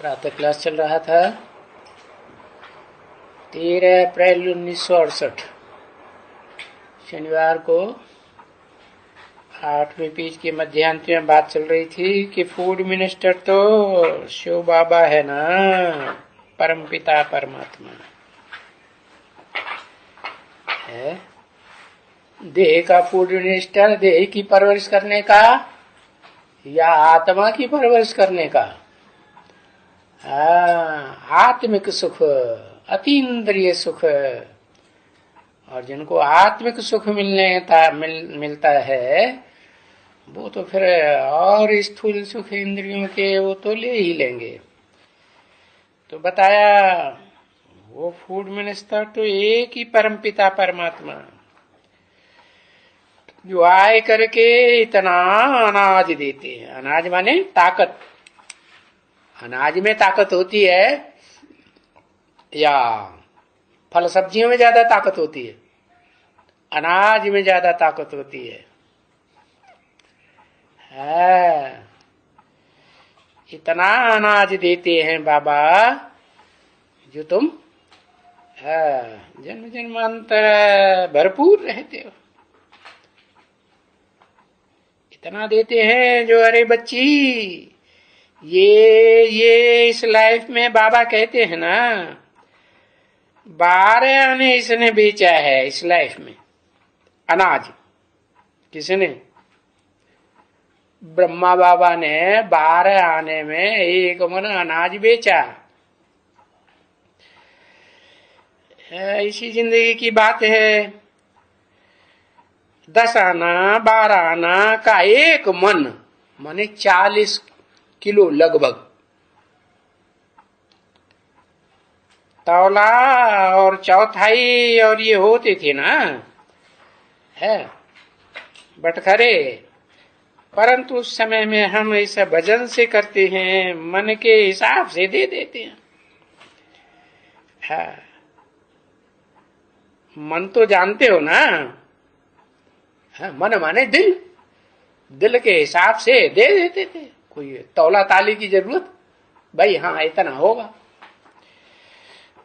प्रातः क्लास चल रहा था 13 अप्रैल 1968 शनिवार को 8वें पेज के मध्यांत में बात चल रही थी कि फूड मिनिस्टर तो शिव बाबा है ना, परम पिता परमात्मा है। देह का फूड मिनिस्टर देह की परवरिश करने का या आत्मा की परवरिश करने का? आत्मिक सुख, अतीन्द्रिय सुख। और जिनको आत्मिक सुख मिलता है वो तो फिर और स्थूल सुख इंद्रियों के वो तो ले ही लेंगे। तो बताया वो फूड मिनिस्टर तो एक ही परम पिता परमात्मा जो आए करके इतना अनाज देते हैं। अनाज माने ताकत। अनाज में ताकत होती है या फल सब्जियों में ज्यादा ताकत होती है? अनाज में ज्यादा ताकत होती है। इतना अनाज देते हैं बाबा जो तुम जन्म जन्मांतर भरपूर रहते हो। इतना देते हैं जो अरे बच्ची ये इस लाइफ में बाबा कहते हैं ना 12 आने इसने बेचा है इस लाइफ में। अनाज किसने? ब्रह्मा बाबा ने 12 आने में 1 मन अनाज बेचा। इसी जिंदगी की बात है। 10 आना 12 आना का 1 मन माने 40 किलो लगभग। तौला और चौथाई और ये होते थे ना है बटखरे। परंतु उस समय में हम ऐसा भजन से करते हैं, मन के हिसाब से दे देते हैं। मन तो जानते हो ना, मन माने दिल। दिल के हिसाब से दे देते थे। कोई तौला ताली की जरूरत भाई, हाँ इतना होगा।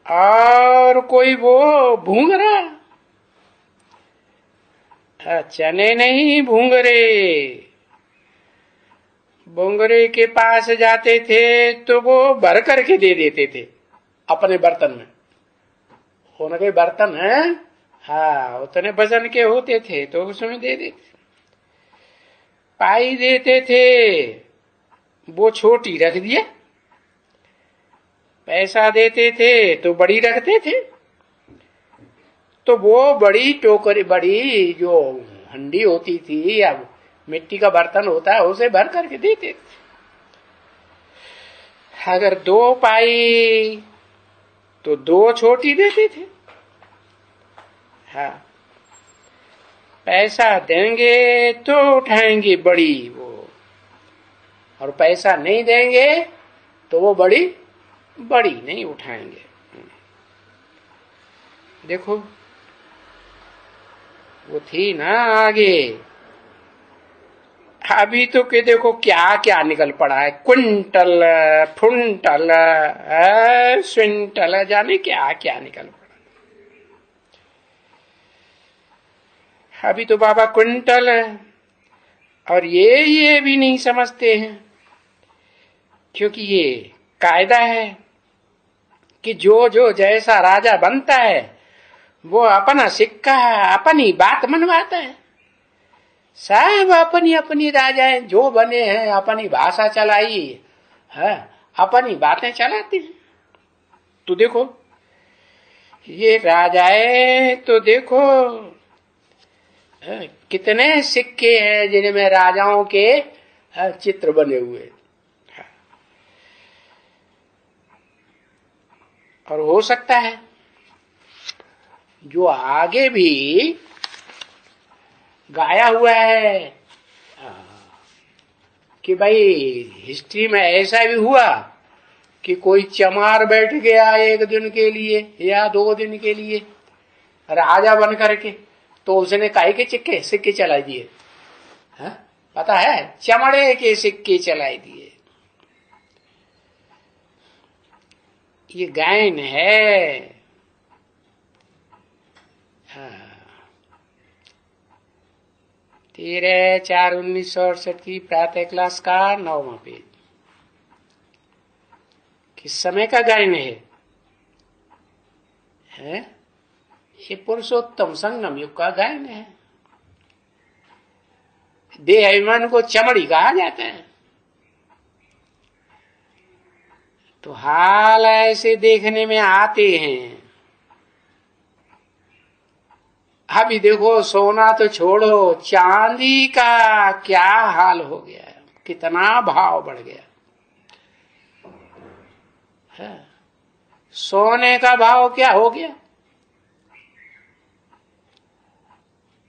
और कोई वो भूंगरा, चने नहीं भूंगरे। भूंगरे के पास जाते थे तो वो भर करके दे देते थे अपने बर्तन में। उनके बर्तन है उतने वजन के होते थे तो उसमें दे देते। पाई देते थे वो छोटी रख दिया। पैसा देते थे तो बड़ी रखते थे। तो वो बड़ी टोकरी, बड़ी जो हंडी होती थी या मिट्टी का बर्तन होता है उसे भर करके देते थे। अगर 2 पाई तो 2 छोटी देते थे। पैसा देंगे तो उठाएंगे बड़ी वो, और पैसा नहीं देंगे तो वो बड़ी नहीं उठाएंगे। देखो वो थी ना आगे। अभी तो के देखो क्या क्या निकल पड़ा है। क्विंटल, फुंटल, स्विंटल, जाने क्या क्या निकल पड़ा। अभी तो बाबा क्विंटल है। और ये भी नहीं समझते हैं, क्योंकि ये कायदा है कि जो जैसा राजा बनता है वो अपना सिक्का अपनी बात मनवाता है। सब अपनी अपनी राजाएं जो बने हैं अपनी भाषा चलाई है, अपनी बातें चलाते हैं। तो देखो ये राजाएं तो देखो कितने सिक्के हैं जिनमें राजाओं के चित्र बने हुए। और हो सकता है जो आगे भी गाया हुआ है कि भाई हिस्ट्री में ऐसा भी हुआ कि कोई चमार बैठ गया 1 दिन के लिए या 2 दिन के लिए राजा बन करके, तो उसने काहे के सिक्के चला दिए। पता है, चमड़े के सिक्के चलाई दिए। ये गायन है। हाँ। 13/4/1968 की प्रातः क्लास का 9वां पेज। किस समय का गायन है? ये पुरुषोत्तम संगम युग का गायन है। देह अभिमान को चमड़ी कहा जाता है। तो हाल ऐसे देखने में आते हैं। अभी देखो, सोना तो छोड़ो, चांदी का क्या हाल हो गया है, कितना भाव बढ़ गया है। सोने का भाव क्या हो गया?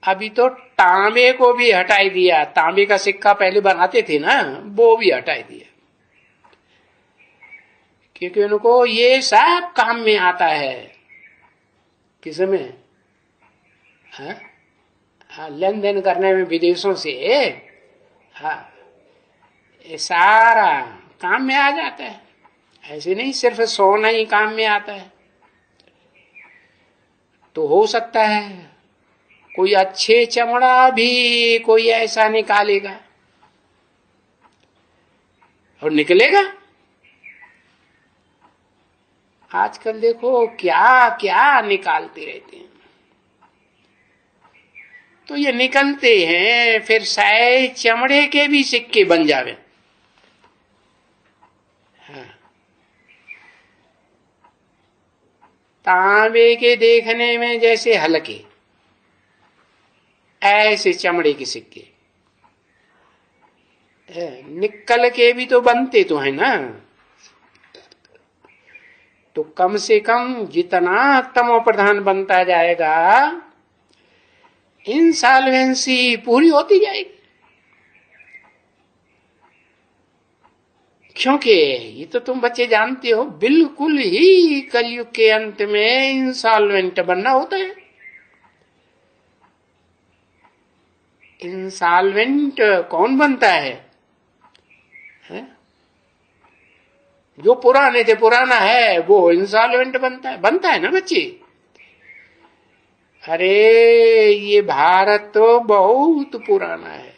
अभी तो तांबे को भी हटाई दिया। तांबे का सिक्का पहले बनाते थे ना, वो भी हटाई दिया, क्योंकि उनको ये सब काम में आता है। किसमें? लेन देन करने में विदेशों से। हाँ, ये सारा काम में आ जाता है। ऐसे नहीं सिर्फ सोना ही काम में आता है। तो हो सकता है कोई अच्छे चमड़ा भी कोई ऐसा निकालेगा और निकलेगा। आजकल देखो क्या क्या निकालते रहते हैं। तो ये निकलते हैं, फिर शायद चमड़े के भी सिक्के बन जावे। हाँ। तांबे के देखने में जैसे हल्के, ऐसे चमड़े के सिक्के। निकल के भी तो बनते तो है ना। तो कम से कम जितना तमो प्रधान बनता जाएगा, इंसॉल्वेंसी पूरी होती जाएगी। क्योंकि ये तो तुम बच्चे जानते हो, बिल्कुल ही कलयुग के अंत में इंसॉल्वेंट बनना होता है। इंसॉल्वेंट कौन बनता है? जो पुराने थे, पुराना है, वो इंसॉल्वेंट बनता है ना बच्चे। अरे ये भारत तो बहुत पुराना है।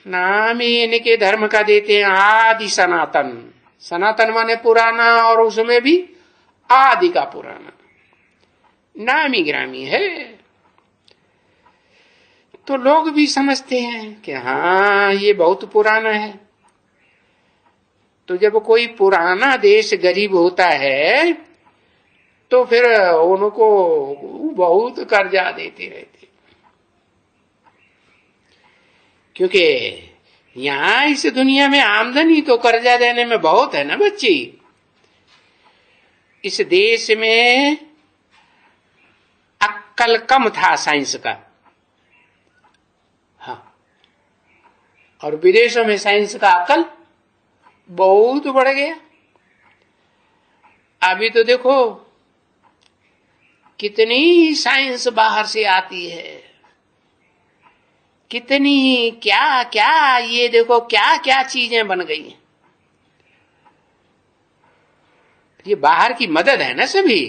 नाम ही इनके धर्म का देते हैं आदि सनातन। सनातन माने पुराना, और उसमें भी आदि का पुराना। नामी ग्रामी है। तो लोग भी समझते हैं कि हाँ ये बहुत पुराना है। तो जब कोई पुराना देश गरीब होता है तो फिर उनको बहुत कर्जा देते रहते, क्योंकि यहां इस दुनिया में आमदनी तो कर्जा देने में बहुत है ना बच्ची। इस देश में अक्कल कम था साइंस का। हाँ, और विदेशों में साइंस का अक्कल बहुत बढ़ गया। अभी तो देखो कितनी साइंस बाहर से आती है, कितनी क्या क्या, ये देखो क्या क्या चीजें बन गई हैं। ये बाहर की मदद है ना सभी।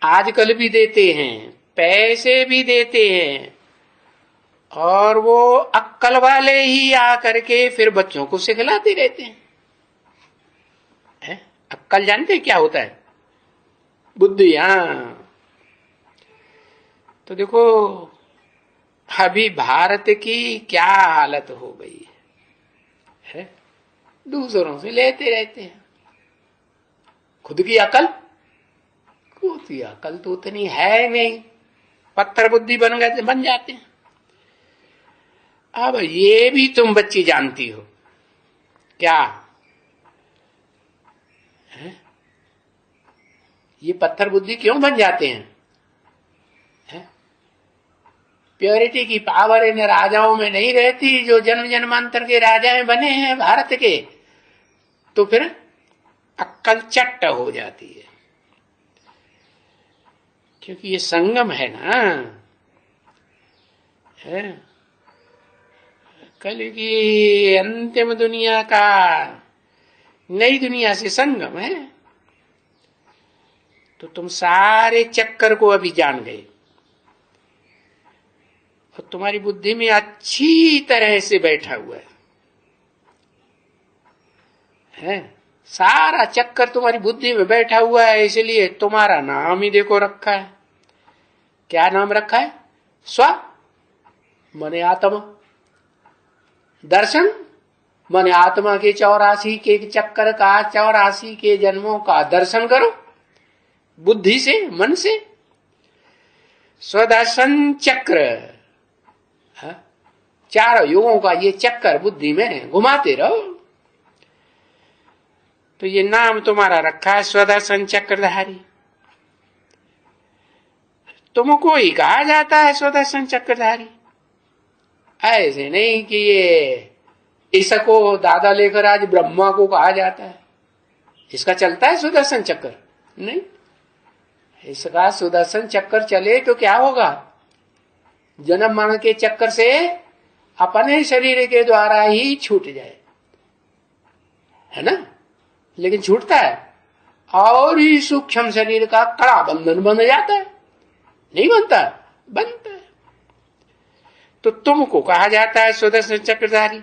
आजकल भी देते हैं, पैसे भी देते हैं, और वो अक्कल वाले ही आकर के फिर बच्चों को सिखलाते रहते हैं। अक्कल जानते हैं क्या होता है? बुद्धि। हाँ, तो देखो अभी भारत की क्या हालत हो गई है। दूसरों से लेते रहते हैं, खुद की अकल तो उतनी है नहीं, पत्थर बुद्धि बन जाते हैं। अब ये भी तुम बच्ची जानती हो क्या है? ये पत्थर बुद्धि क्यों बन जाते हैं? प्योरिटी की पावर इन राजाओं में नहीं रहती जो जन्म जन्मांतर के राजा बने हैं भारत के। तो फिर अक्कल चट्ट हो जाती है, क्योंकि ये संगम है ना। कलयुगी अंतिम दुनिया का नई दुनिया से संगम है। तो तुम सारे चक्कर को अभी जान गए और तुम्हारी बुद्धि में अच्छी तरह से बैठा हुआ है। सारा चक्कर तुम्हारी बुद्धि में बैठा हुआ है, इसलिए तुम्हारा नाम ही देखो रखा है। क्या नाम रखा है? स्व मने आत्मा, दर्शन मने आत्मा के 84 के चक्कर का, 84 के जन्मों का दर्शन करो बुद्धि से, मन से। स्वदर्शन चक्र, चारों युगों का ये चक्कर बुद्धि में घुमाते रहो। तो ये नाम तुम्हारा रखा है स्वदर्शन चक्रधारी। तुमको ही कहा जाता है स्वदर्शन चक्रधारी। ऐसे नहीं कि ये इसको दादा लेकर आज ब्रह्मा को कहा जाता है, इसका चलता है सुदर्शन चक्र? नहीं, इसका सुदर्शन चक्र चले तो क्या होगा? जन्म मरण के चक्कर से अपने शरीर के द्वारा ही छूट जाए, है ना? लेकिन छूटता है और ही सूक्ष्म शरीर का कड़ा बंधन बन जाता है, नहीं बनता? बनता है। तो तुमको कहा जाता है सुदर्शन चक्रधारी,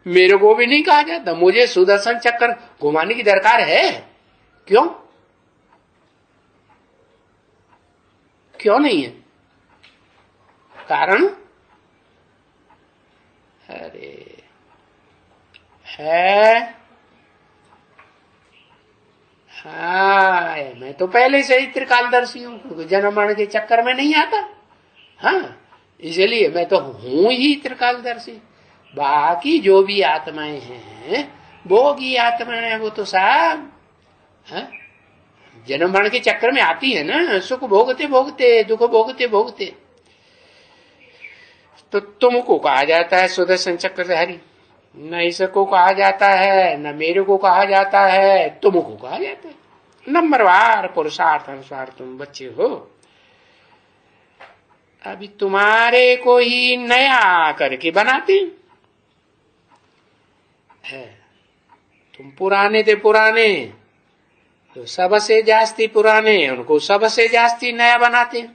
मेरे को भी नहीं कहा जाता। मुझे सुदर्शन चक्र घुमाने की दरकार है? क्यों? क्यों नहीं है? कारण अरे है, हाँ, मैं तो पहले से ही त्रिकालदर्शी हूं, क्योंकि जन्म मरण के चक्कर में नहीं आता। हाँ, इसलिए मैं तो हूं ही त्रिकालदर्शी। बाकी जो भी आत्माएं हैं, भोगी आत्माएं, वो तो सब जन्म मरण के चक्कर में आती है ना, सुख भोगते भोगते, दुख भोगते भोगते। तो तुमको कहा जाता है सुदर्शन चक्रधारी, न इसको कहा जाता है, न मेरे को कहा जाता है, तुमको कहा जाता है। नंबरवार पुरुषार्थ अनुसार तुम बच्चे हो। अभी तुम्हारे को ही नया करके बनाते है। तुम पुराने थे पुराने, तो सबसे जास्ती पुराने, उनको सबसे जास्ती नया बनाते।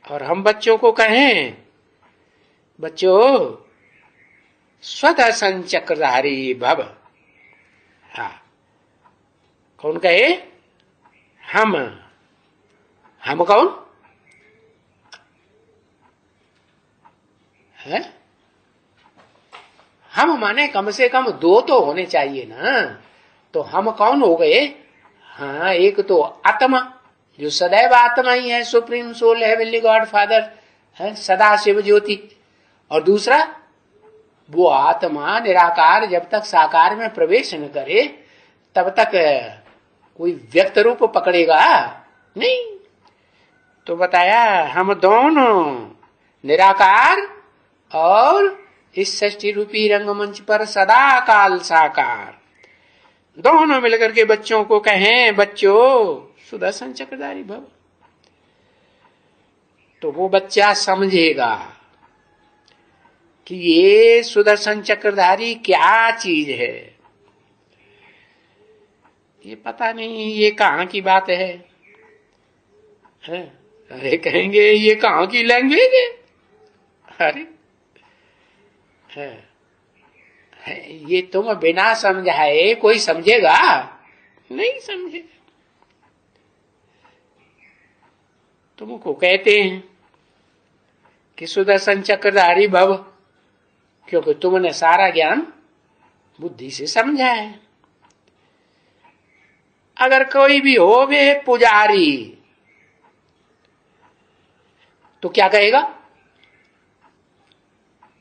और हम बच्चों को कहें, बच्चों स्वदर्शन चक्रधारी भव। हाँ, कौन कहे? हम कौन है? हम माने कम से कम दो तो होने चाहिए ना। तो हम कौन हो गए? हाँ, एक तो आत्मा, जो सदैव आत्मा ही है, supreme soul, heavenly God father है, सदा शिव ज्योति। और दूसरा, वो आत्मा निराकार जब तक साकार में प्रवेश न करे तब तक कोई व्यक्त रूप पकड़ेगा नहीं। तो बताया हम दोनों निराकार और इस सृष्टि रूपी रंगमंच पर सदा काल साकार, दोनों मिलकर के बच्चों को कहें, बच्चों सुदर्शन चक्रधारी भव। तो वो बच्चा समझेगा कि ये सुदर्शन चक्रधारी क्या चीज है। ये पता नहीं ये कहाँ की बात है? अरे कहेंगे ये कहाँ की लैंग्वेज है? अरे है, ये तुम बिना समझाए कोई समझेगा? नहीं समझेगा। तुमको कहते हैं कि सुदर्शन चक्रधारी भव, क्योंकि तुमने सारा ज्ञान बुद्धि से समझा है। अगर कोई भी हो वे पुजारी, तो क्या कहेगा?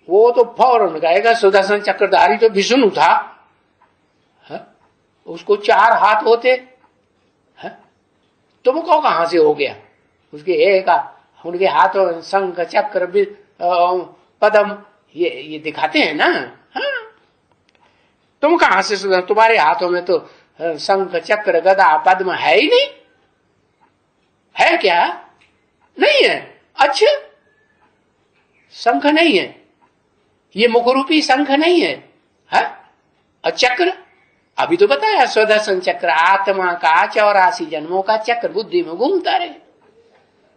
वो तो फौरन कहेगा सुदर्शन चक्रधारी तो विष्णु था, उसको 4 हाथ होते, तुमको कहां से हो गया? उसके एक उनके हाथों में शंख चक्र पद्म ये दिखाते हैं ना। हाँ, तुम कहां से? तुम्हारे हाथों में तो शंख चक्र गदा पद्म है ही नहीं। है क्या? नहीं है। अच्छा, शंख नहीं है, ये मुखरूपी शंख नहीं है, हा? और चक्र अभी तो बताया, स्वदर्शन चक्र आत्मा का 84 जन्मों का चक्र बुद्धि में घूमता रहे।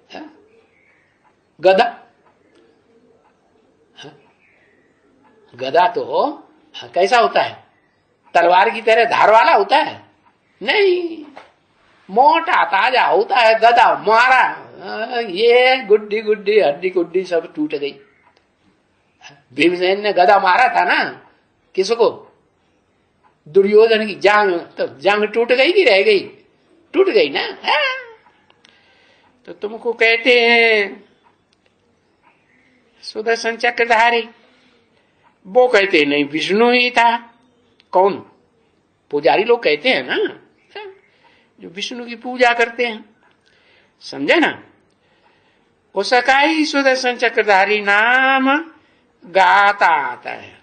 हा? गदा, हा? गदा तो कैसा होता है? तलवार की तरह धार वाला होता है? नहीं, मोटा ताजा होता है। गदा मारा, ये गुड्डी गुड्डी हड्डी गुड्डी सब टूट गई। भीमसेन ने गदा मारा था ना, किसको? दुर्योधन की जांग, तो जांग टूट गई कि रह गई? टूट गई ना। तो तुमको कहते हैं सुदर्शन चक्रधारी, वो कहते हैं नहीं विष्णु ही था। कौन? पुजारी लोग कहते हैं ना, जो विष्णु की पूजा करते हैं, समझे ना? उसका ही सुदर्शन चक्रधारी नाम गाता आता है।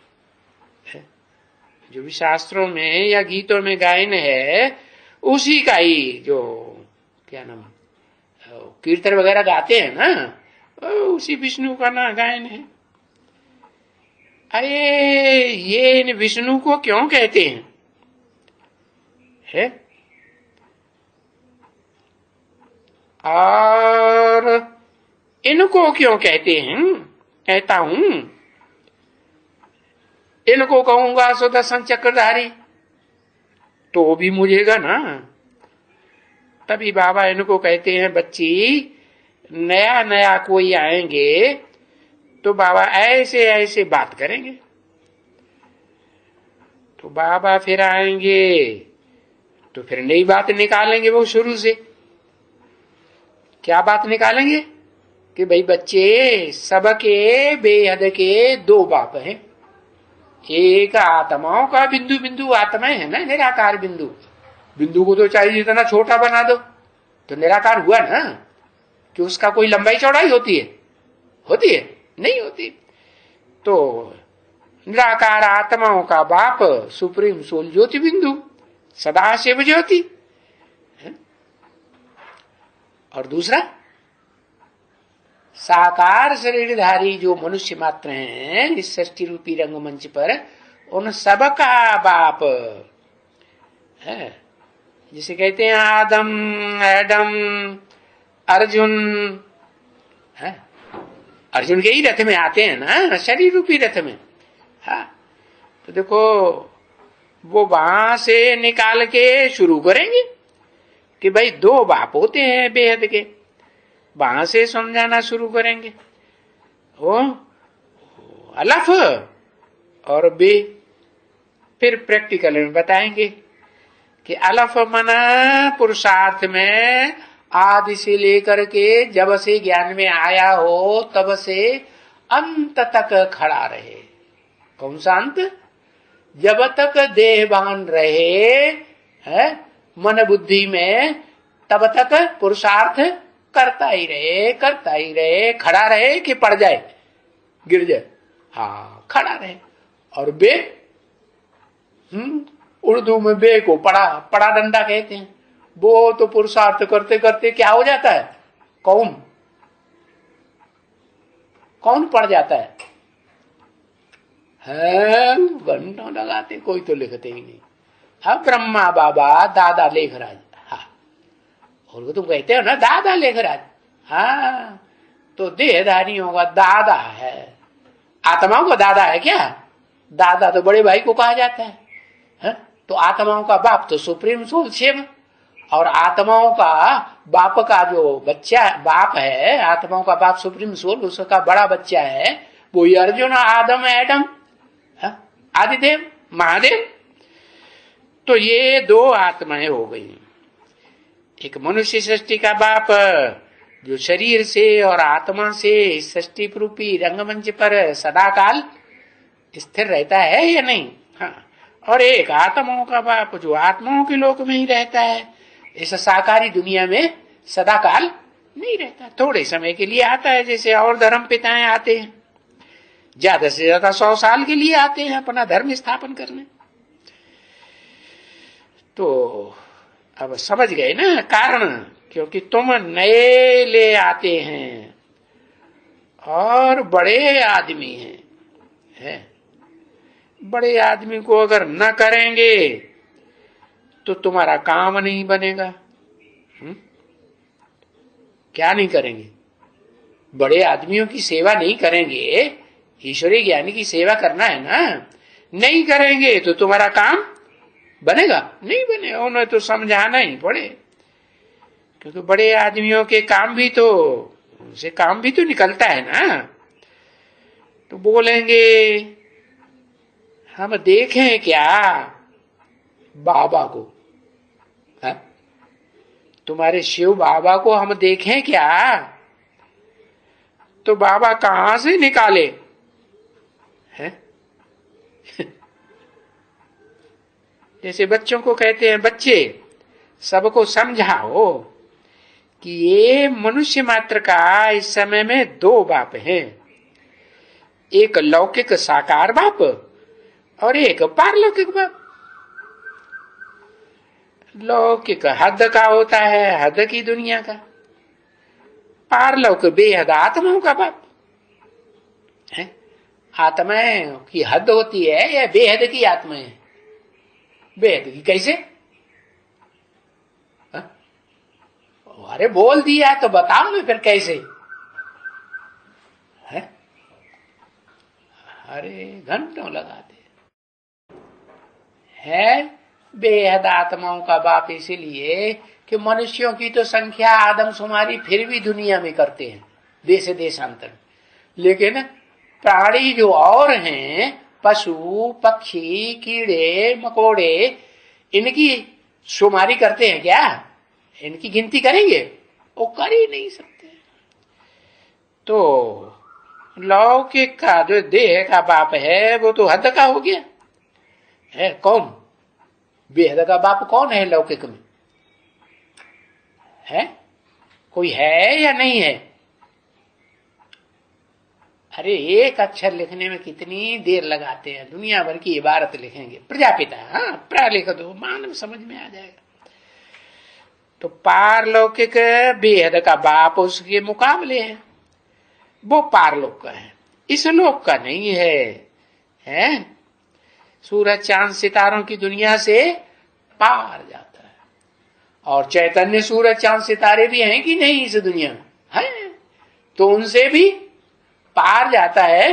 जो भी शास्त्रों में या गीतों में गायन है, उसी का ही जो क्या नाम कीर्तन वगैरह गाते हैं ना, उसी विष्णु का ना गायन है। अरे ये इन विष्णु को क्यों कहते हैं? है? और इनको क्यों कहते हैं? कहता हूं इनको कहूंगा सुदर्शन चक्रधारी तो भी मुझेगा ना। तभी बाबा इनको कहते हैं, बच्ची नया नया कोई आएंगे तो बाबा ऐसे ऐसे बात करेंगे। तो बाबा फिर आएंगे तो फिर नई बात निकालेंगे वो शुरू से। क्या बात निकालेंगे? कि भाई बच्चे, सबके बेहद के दो बाप हैं। एक आत्माओं का बिंदु बिंदु आत्माएं है ना, निराकार बिंदु। बिंदु को तो चाहिए जितना छोटा बना दो तो निराकार हुआ ना। कि उसका कोई लंबाई चौड़ाई होती है? होती है? नहीं होती। तो निराकार आत्माओं का बाप सुप्रीम सोल ज्योति बिंदु सदा शिव ज्योति है। और दूसरा साकार शरीरधारी जो मनुष्य मात्र हैं इस सृष्टि रूपी रंगमंच पर, उन सबका बाप है। जिसे कहते हैं आदम, एडम, अर्जुन है। अर्जुन के ही रथ में आते हैं ना, शरीर रूपी रथ में। हाँ, तो देखो वो वहां से निकाल के शुरू करेंगे कि भाई दो बाप होते हैं बेहद के। वहां से समझाना शुरू करेंगे। ओ अलफ और बे। फिर प्रैक्टिकल में बताएंगे कि अलफ मना पुरुषार्थ में आदि से लेकर के जब से ज्ञान में आया हो तब से अंत तक खड़ा रहे। कौन सा अंत? जब तक देहभान रहे है मन बुद्धि में, तब तक पुरुषार्थ करता ही रहे, खड़ा रहे कि पड़ जाए, गिर जाए। हाँ, खड़ा रहे। और बे, उर्दू में बे को पड़ा डंडा कहते हैं। वो तो पुरुषार्थ करते करते क्या हो जाता है? कौन पड़ जाता है? घंटों लगाते, कोई तो लिखते ही नहीं। अब ब्रह्मा बाबा दादा लेखराज, हाँ, और वो तुम कहते हो ना दादा लेखराज। हाँ, तो देहधारियों का दादा है। आत्माओं का दादा है क्या? दादा तो बड़े भाई को कहा जाता है। तो आत्माओं का बाप तो सुप्रीम सोल शिव, और आत्माओं का बाप का जो बच्चा बाप है, आत्माओं का बाप सुप्रीम सोल, उसका बड़ा बच्चा है वो अर्जुन, आदम, एडम, आदिदेव, महादेव। तो ये दो आत्माएं हो गई। एक मनुष्य सृष्टि का बाप जो शरीर से और आत्मा से सृष्टि रूपी रंगमंच पर सदाकाल स्थिर रहता है या नहीं? हाँ। और एक आत्माओं का बाप जो आत्माओं के लोक में ही रहता है, इस साकारी दुनिया में सदाकाल नहीं रहता, थोड़े समय के लिए आता है। जैसे और धर्म पिताएं आते हैं, ज्यादा से ज्यादा 100 साल के लिए आते हैं अपना धर्म स्थापन करने। तो अब समझ गए ना कारण? क्योंकि तुम नए ले आते हैं और बड़े आदमी हैं, है। बड़े आदमी को अगर न करेंगे तो तुम्हारा काम नहीं बनेगा। क्या नहीं करेंगे? बड़े आदमियों की सेवा नहीं करेंगे, ईश्वरीय ज्ञानी की सेवा करना है ना, नहीं करेंगे तो तुम्हारा काम बनेगा? नहीं बनेगा। उन्हें तो समझाना ही पड़े, क्योंकि बड़े आदमियों के काम भी तो, उनसे काम भी तो निकलता है ना। तो बोलेंगे हम देखें क्या बाबा को, है? तुम्हारे शिव बाबा को हम देखें क्या? तो बाबा कहां से निकाले? है? जैसे बच्चों को कहते हैं, बच्चे सबको समझाओ कि ये मनुष्य मात्र का इस समय में दो बाप हैं, एक लौकिक साकार बाप और एक पारलौकिक बाप। लौकिक हद का होता है, हद की दुनिया का। पारलौकिक बेहद आत्माओं का बाप है। आत्माएं की हद होती है या बेहद की आत्माएं? बेहद की कैसे? अरे बोल दिया तो बताओ ना फिर कैसे है? अरे घंटों लगाते है। बेहद आत्माओं का बाप इसलिए कि मनुष्यों की तो संख्या आदमशुमारी फिर भी दुनिया में करते हैं, देश देशांतर में, लेकिन प्राणी जो और हैं, पशु पक्षी कीड़े मकोड़े, इनकी शुमारी करते हैं क्या? इनकी गिनती करेंगे? वो कर ही नहीं सकते। तो लौकिक का जो देह का बाप है वो तो हद का हो गया है। कौन बेहद का बाप कौन है लौकिक में? है कोई है या नहीं है? अरे एक अक्षर लिखने में कितनी देर लगाते हैं, दुनिया भर की इबारत लिखेंगे। प्रजापिता, हाँ प्रा लिख दो, मानव समझ में आ जाएगा। तो पारलौकिक बेहद का बाप उसके मुकाबले है, वो पारलोक का है, इस लोक का नहीं है। सूरज चांद सितारों की दुनिया से पार जाता है। और चैतन्य सूरज चांद सितारे भी हैं कि नहीं इस दुनिया में? है। तो उनसे भी पार जाता है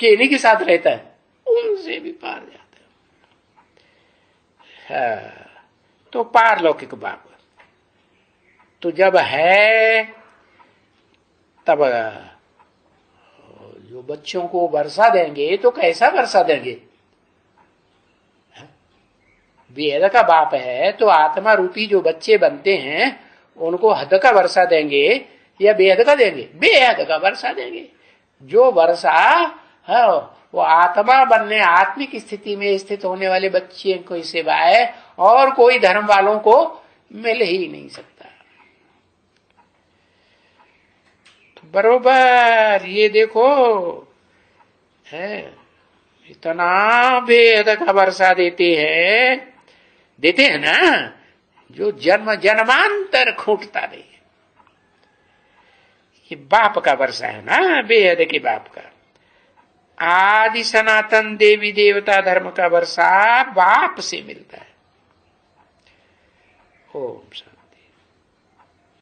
कि इन्हीं के साथ रहता है? उनसे भी पार जाता है। तो पारलौकिक बाप तो जब है तब जो बच्चों को वर्षा देंगे तो कैसा वर्षा देंगे? वेद का बाप है तो आत्मा रूपी जो बच्चे बनते हैं उनको हद का वर्षा देंगे या बेहद का देंगे? बेहद का वर्षा देंगे। जो वर्षा है वो आत्मा बनने, आत्मिक स्थिति में स्थित होने वाले बच्चे को सिवाय और कोई धर्म वालों को मिल ही नहीं सकता। तो बरोबर ये देखो है, इतना बेहद का वर्षा देते हैं ना, जो जन्म जन्मांतर खूंटता नहीं। ये बाप का वर्षा है ना, बेहद के बाप का। आदि सनातन देवी देवता धर्म का वर्षा बाप से मिलता है। ओम शांति।